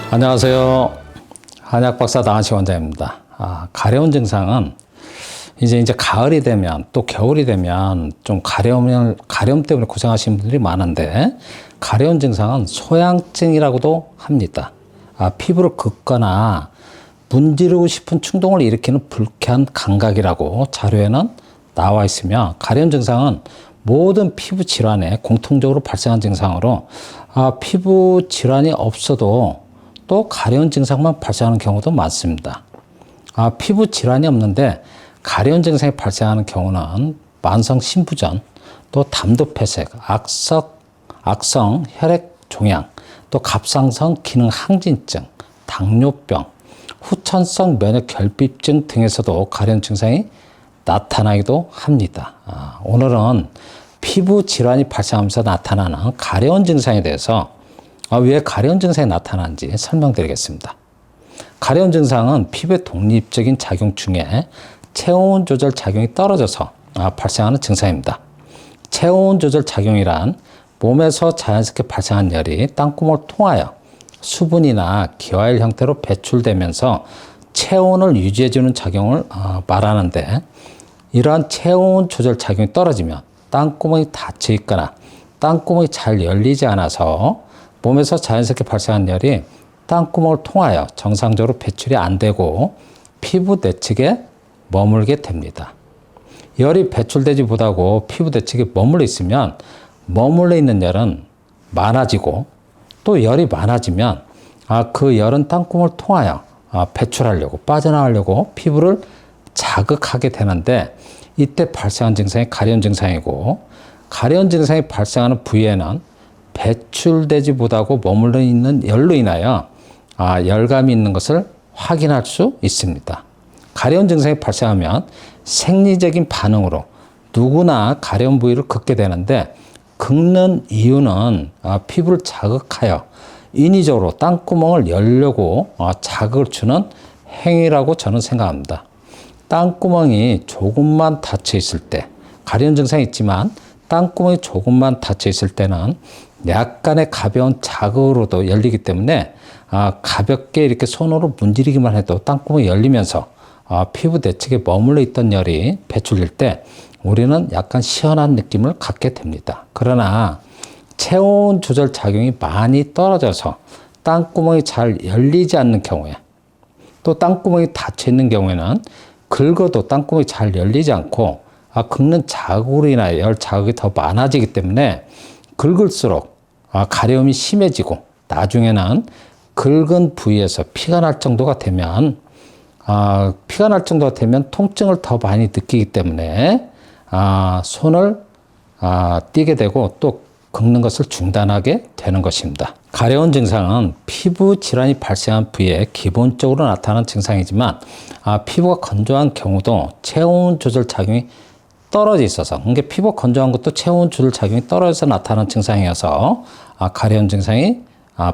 안녕하세요. 한약박사 나한시 원장입니다. 가려운 증상은 이제 가을이 되면 또 겨울이 되면 좀 가려움 때문에 고생하시는 분들이 많은데, 가려운 증상은 소양증이라고도 합니다. 피부를 긋거나 문지르고 싶은 충동을 일으키는 불쾌한 감각이라고 자료에는 나와 있으며, 가려운 증상은 모든 피부 질환에 공통적으로 발생한 증상으로 피부 질환이 없어도 또 가려운 증상만 발생하는 경우도 많습니다. 피부 질환이 없는데 가려운 증상이 발생하는 경우는 만성 신부전, 또 담도폐색, 악성 혈액 종양, 또 갑상선 기능 항진증, 당뇨병, 후천성 면역 결핍증 등에서도 가려운 증상이 나타나기도 합니다. 오늘은 피부 질환이 발생하면서 나타나는 가려운 증상에 대해서 왜 가려운 증상이 나타나는지 설명드리겠습니다. 가려운 증상은 피부의 독립적인 작용 중에 체온 조절 작용이 떨어져서 발생하는 증상입니다. 체온 조절 작용이란 몸에서 자연스럽게 발생한 열이 땅구멍을 통하여 수분이나 기화열 형태로 배출되면서 체온을 유지해주는 작용을 말하는데, 이러한 체온 조절 작용이 떨어지면 땅구멍이 닫혀 있거나 땅구멍이 잘 열리지 않아서 몸에서 자연스럽게 발생한 열이 땅구멍을 통하여 정상적으로 배출이 안 되고 피부 내측에 머물게 됩니다. 열이 배출되지 못하고 피부 내측에 머물러 있으면 머물러 있는 열은 많아지고, 또 열이 많아지면 그 열은 땅구멍을 통하여 배출하려고, 빠져나가려고 피부를 자극하게 되는데, 이때 발생한 증상이 가려운 증상이고, 가려운 증상이 발생하는 부위에는 배출되지 못하고 머물러 있는 열로 인하여 열감이 있는 것을 확인할 수 있습니다. 가려운 증상이 발생하면 생리적인 반응으로 누구나 가려운 부위를 긋게 되는데, 긋는 이유는 피부를 자극하여 인위적으로 땅구멍을 열려고 자극을 주는 행위라고 저는 생각합니다. 땅구멍이 조금만 닫혀 있을 때, 가려운 증상이 있지만 땅구멍이 조금만 닫혀 있을 때는 약간의 가벼운 자극으로도 열리기 때문에 가볍게 이렇게 손으로 문지르기만 해도 땅구멍이 열리면서 피부 내측에 머물러 있던 열이 배출될 때 우리는 약간 시원한 느낌을 갖게 됩니다. 그러나 체온 조절 작용이 많이 떨어져서 땅구멍이 잘 열리지 않는 경우에, 또 땅구멍이 닫혀 있는 경우에는 긁어도 땅구멍이 잘 열리지 않고 긁는 자극으로 인하여 열 자극이 더 많아지기 때문에 긁을수록 가려움이 심해지고, 나중에는 긁은 부위에서 피가 날 정도가 되면 통증을 더 많이 느끼기 때문에 손을 떼게 되고 또 긁는 것을 중단하게 되는 것입니다. 가려운 증상은 피부 질환이 발생한 부위에 기본적으로 나타나는 증상이지만, 피부가 건조한 경우도 체온 조절 작용이 떨어져 있어서, 그러니까 피부가 건조한 것도 체온 조절 작용이 떨어져서 나타나는 증상이어서 가려운 증상이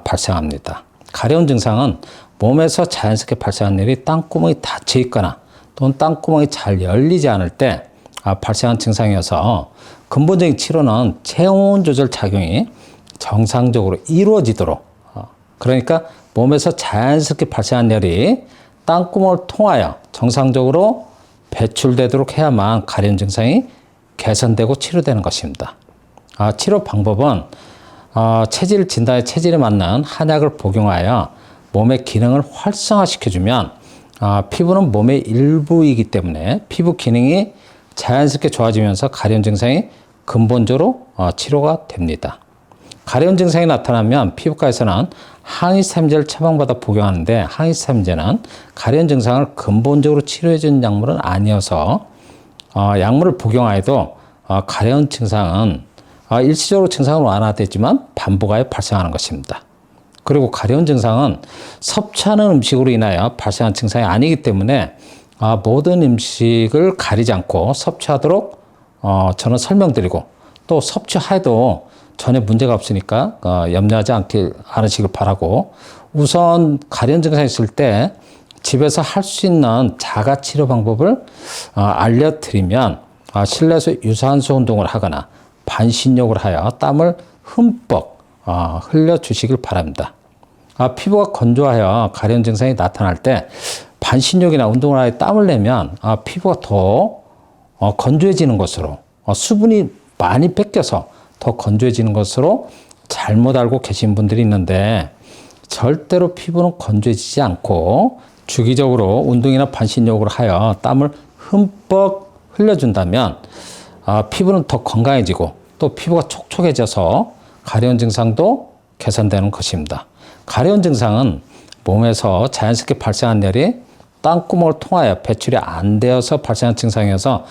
발생합니다. 가려운 증상은 몸에서 자연스럽게 발생한 일이 땅구멍이 닫혀 있거나 또는 땅구멍이 잘 열리지 않을 때 발생한 증상이어서, 근본적인 치료는 체온 조절 작용이 정상적으로 이루어지도록, 그러니까 몸에서 자연스럽게 발생한 열이 땅구멍을 통하여 정상적으로 배출되도록 해야만 가려운 증상이 개선되고 치료되는 것입니다. 치료 방법은 체질 진단의 체질에 맞는 한약을 복용하여 몸의 기능을 활성화시켜주면, 피부는 몸의 일부이기 때문에 피부 기능이 자연스럽게 좋아지면서 가려운 증상이 근본적으로 치료가 됩니다. 가려운 증상이 나타나면 피부과에서는 항히스타민제를 처방받아 복용하는데, 항히스타민제는 가려운 증상을 근본적으로 치료해주는 약물은 아니어서 약물을 복용하여도 가려운 증상은 일시적으로 증상은 완화되지만 반복하여 발생하는 것입니다. 그리고 가려운 증상은 섭취하는 음식으로 인하여 발생한 증상이 아니기 때문에 모든 음식을 가리지 않고 섭취하도록 저는 설명드리고, 또 섭취해도 전혀 문제가 없으니까 염려하지 않으시길 바라고, 우선 가려운 증상이 있을 때 집에서 할 수 있는 자가치료 방법을 알려드리면, 실내에서 유산소 운동을 하거나 반신욕을 하여 땀을 흠뻑 흘려주시길 바랍니다. 피부가 건조하여 가려운 증상이 나타날 때 반신욕이나 운동을 하여 땀을 내면 피부가 더 건조해지는 것으로 수분이 많이 뺏겨서 더 건조해지는 것으로 잘못 알고 계신 분들이 있는데 절대로 피부는 건조해지지 않고 주기적으로 운동이나 반신욕을 하여 땀을 흠뻑 흘려준다면 피부는 더 건강해지고 또 피부가 촉촉해져서 가려운 증상도 개선되는 것입니다. 가려운 증상은 몸에서 자연스럽게 발생한 열이 땀구멍을 통하여 배출이 안 되어서 발생한 증상이어서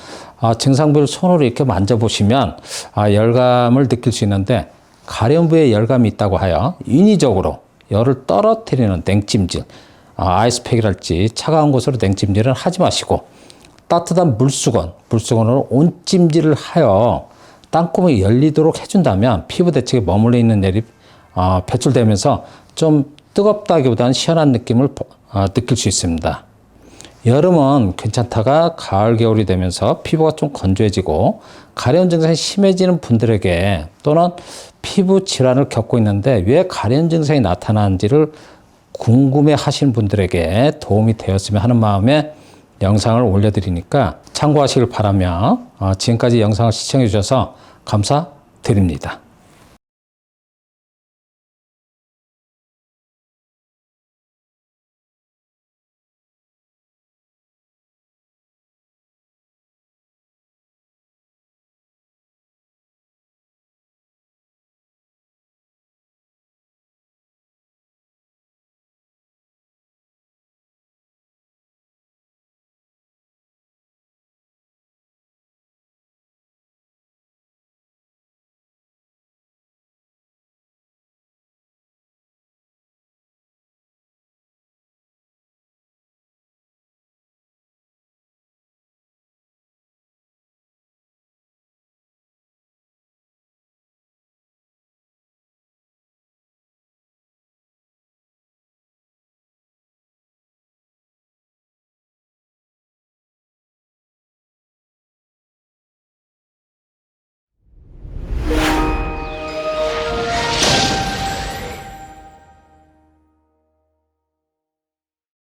증상 부위를 손으로 이렇게 만져보시면 열감을 느낄 수 있는데 가려운 부위에 열감이 있다고 하여 인위적으로 열을 떨어뜨리는 냉찜질, 아이스팩이랄지 차가운 곳으로 냉찜질은 하지 마시고 따뜻한 물수건으로 온찜질을 하여 땀구멍이 열리도록 해준다면 피부 대측에 머물러 있는 열이 배출되면서 좀 뜨겁다기보다는 시원한 느낌을 느낄 수 있습니다. 여름은 괜찮다가 가을, 겨울이 되면서 피부가 좀 건조해지고 가려운 증상이 심해지는 분들에게 또는 피부 질환을 겪고 있는데 왜 가려운 증상이 나타나는지를 궁금해 하시는 분들에게 도움이 되었으면 하는 마음에 영상을 올려드리니까 참고하시길 바라며 지금까지 영상을 시청해 주셔서 감사드립니다.